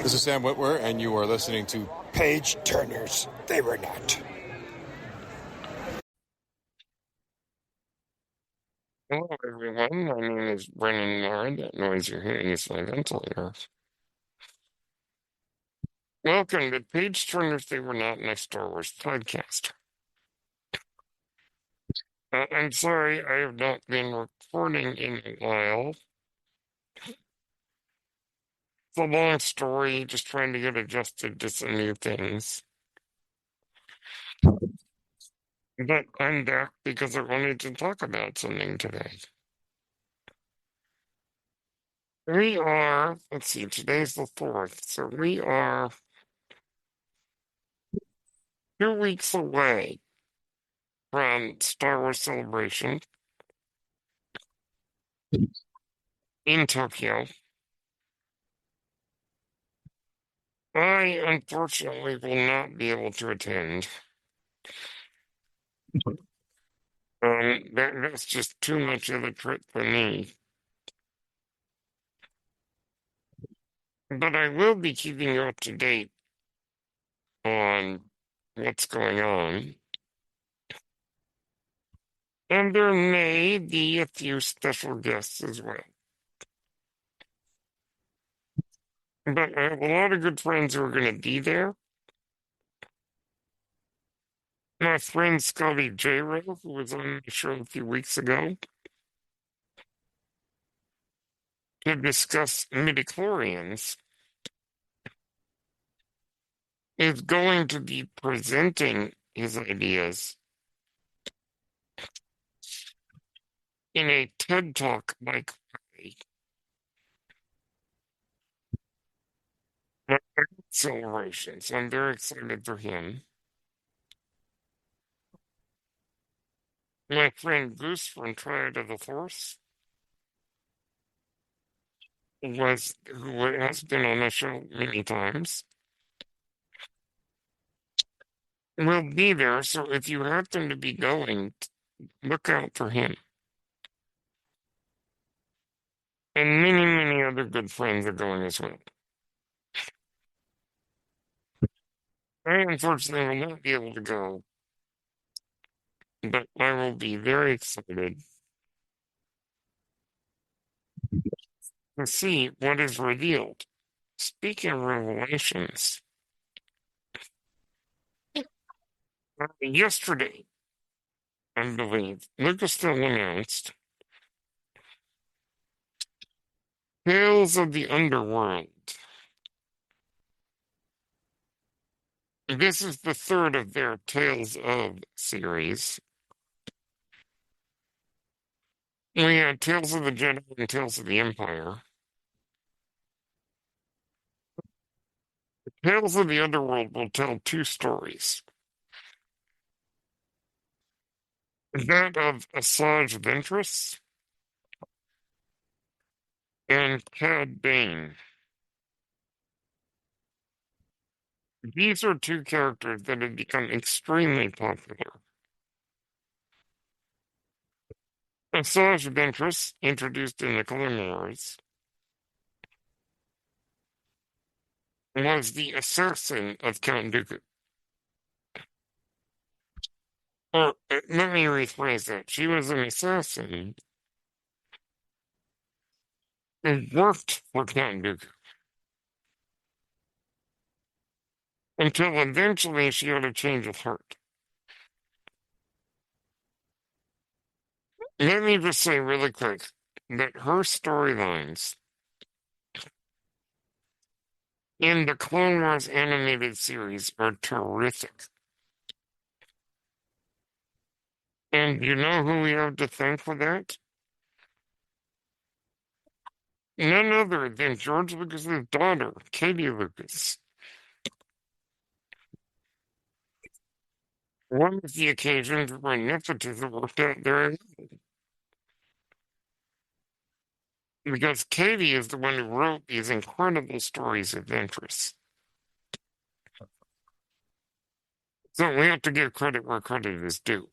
This is Sam Whitwer, and you are listening to Page Turners. They were not. Hello, everyone. My name is Brennan Nard. That noise you're hearing is my ventilator. Welcome to Page Turners They Were Not in a Star Wars podcast. I'm sorry I have not been recording in a while. It's a long story, just trying to get adjusted to some new things. But I'm back because I wanted to talk about something today. Let's see, today's the 4th, so we are 2 weeks away from Star Wars Celebration in Tokyo. I unfortunately will not be able to attend. That's just too much of a trip for me. But I will be keeping you up to date on what's going on. And there may be a few special guests as well. But I have a lot of good friends who are going to be there. My friend Scotty J. Rowe, who was on the show a few weeks ago, to discuss midichlorians, is going to be presenting his ideas in a TED Talk like celebration. So I'm very excited for him. My friend Goose from Triad of the Force who has been on the show many times, will be there. So if you happen to be going, look out for him. And many, many other good friends are going as well. I unfortunately will not be able to go, but I will be very excited to see what is revealed. Speaking of revelations, yesterday, I believe, Lucasfilm announced Tales of the Underworld. This is the third of their Tales of series. We had Tales of the Jedi and Tales of the Empire. Tales of the Underworld will tell two stories. That of Asajj Ventress and Cad Bane. These are two characters that have become extremely popular. Asajj Ventress, introduced in the Clone Wars, was the assassin of Count Dooku. Or, let me rephrase that. She was an assassin who worked for Count Dooku. Until eventually she had a change of heart. Let me just say really quick that her storylines in the Clone Wars animated series are terrific. And you know who we have to thank for that? None other than George Lucas's daughter, Katie Lucas. One of the occasions where nepotism worked out very well. Because Katie is the one who wrote these incredible stories of interest. So we have to give credit where credit is due.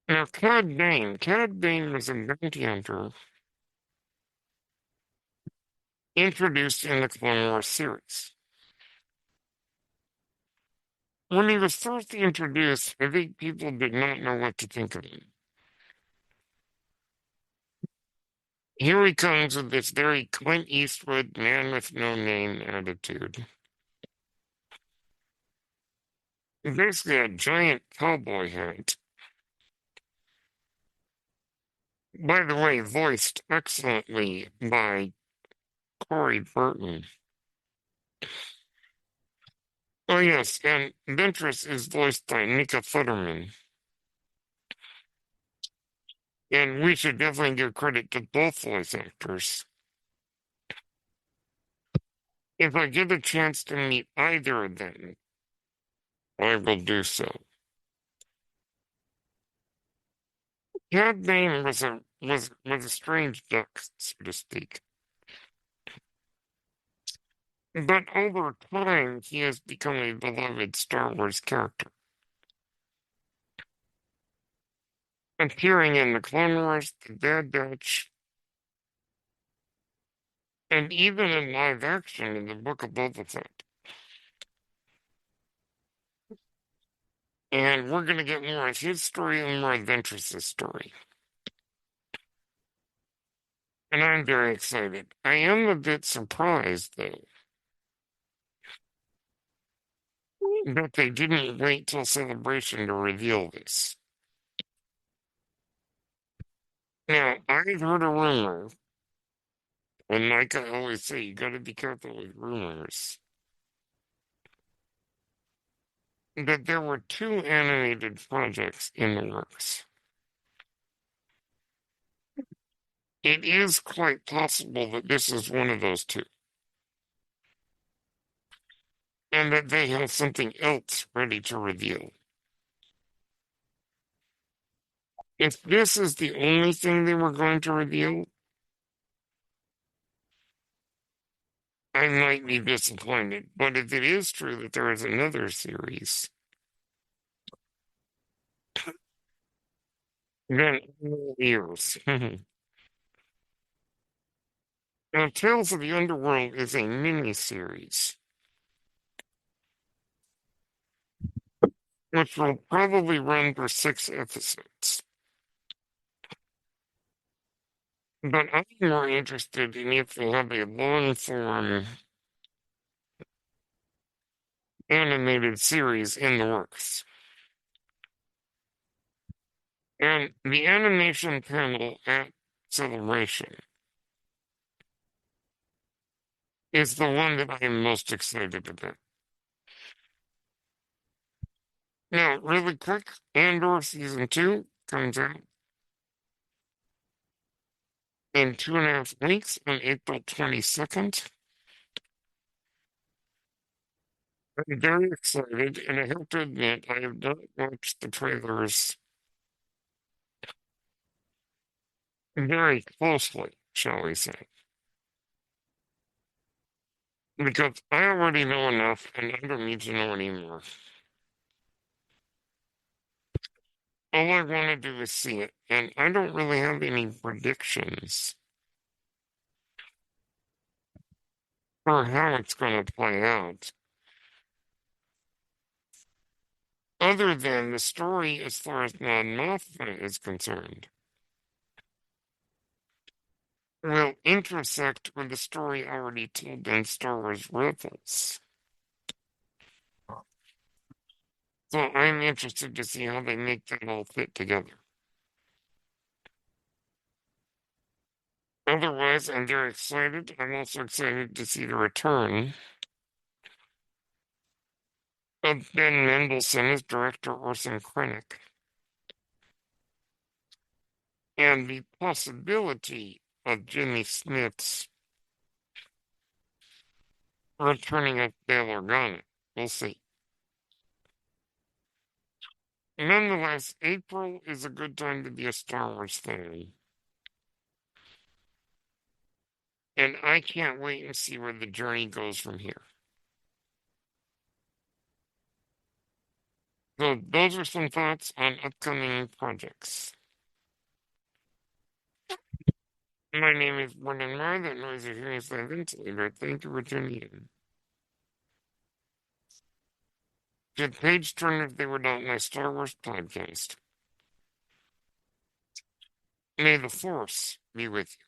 Now, Cad Bane was a bounty hunter introduced in the Clone Wars series. When he was first introduced, I think people did not know what to think of him. Here he comes with this very Clint Eastwood, man with no name attitude. Basically a giant cowboy hat. By the way, voiced excellently by Corey Burton. Oh yes, and Ventress is voiced by Nika Futterman. And we should definitely give credit to both voice actors. If I get a chance to meet either of them, I will do so. Cad Bane was a strange duck, so to speak. But over time, he has become a beloved Star Wars character. Appearing in the Clone Wars, The Bad Batch, and even in live action in the Book of Boba Fett. And we're going to get more of his story and more of Ventress' story. And I'm very excited. I am a bit surprised, though, that they didn't wait till Celebration to reveal this. Now, I've heard a rumor, and like I always say, you gotta be careful with rumors, that there were two animated projects in the works. It is quite possible that this is one of those two, and that they have something else ready to reveal. If this is the only thing they were going to reveal, I might be disappointed. But if it is true that there is another series, then all ears. Now, Tales of the Underworld is a mini-series, which will probably run for 6 episodes. But I'm more interested in if they have a long-form animated series in the works. And the animation panel at Celebration is the one that I am most excited about. Now, really quick, Andor Season 2 comes out in 2.5 weeks on April 22nd. I'm very excited, and I have to admit, I have not watched the trailers very closely, shall we say. Because I already know enough, and I don't need to know anymore. All I want to do is see it, and I don't really have any predictions for how it's going to play out, other than the story as far as Mon Mothma is concerned will intersect with the story already told in Star Wars Rebels. So I'm interested to see how they make that all fit together. Otherwise, I'm very excited. I'm also excited to see the return of Ben Mendelsohn as director Orson Krennic, and the possibility of Jimmy Smith's returning as Bail Organa. We'll see. Nonetheless, April is a good time to be a Star Wars fan. And I can't wait and see where the journey goes from here. So those are some thoughts on upcoming projects. My name is Brendan Mar. That noise you're hearing is my ventilator. Thank you for tuning in. To Page Turners, They Were Not My Star Wars podcast. May the Force be with you.